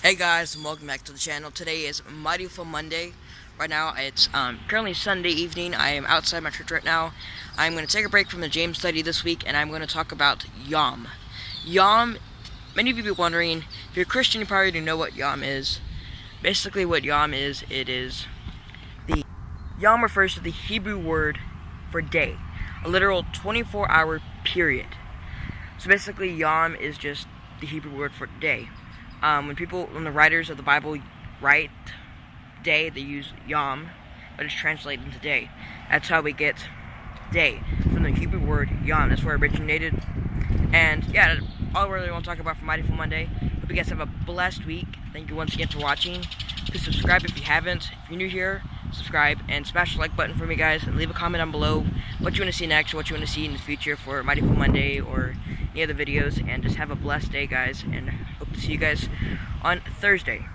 Hey guys, and welcome back to the channel. Today is Mighty Full Monday. Right now it's currently Sunday evening. I am outside my church right now. I'm going to take a break from the James study this week, and I'm going to talk about Yom. Yom, many of you be wondering, if you're a Christian you probably already know what Yom is. Basically what Yom is, Yom refers to the Hebrew word for day, a literal 24-hour period. So basically Yom is just the Hebrew word for day. When the writers of the Bible write day, they use Yom, but it's translated into day. That's how we get day, from the Hebrew word Yom. That's where it originated. And yeah, all I really want to talk about for Mighty Full Monday. Hope you guys have a blessed week. Thank you once again for watching. Please subscribe if you haven't. If you're new here, subscribe and smash the like button for me, guys, and leave a comment down below what you want to see next, or what you want to see in the future for Mighty Full Monday or any other videos. And just have a blessed day, guys, and hope to see you guys on Thursday.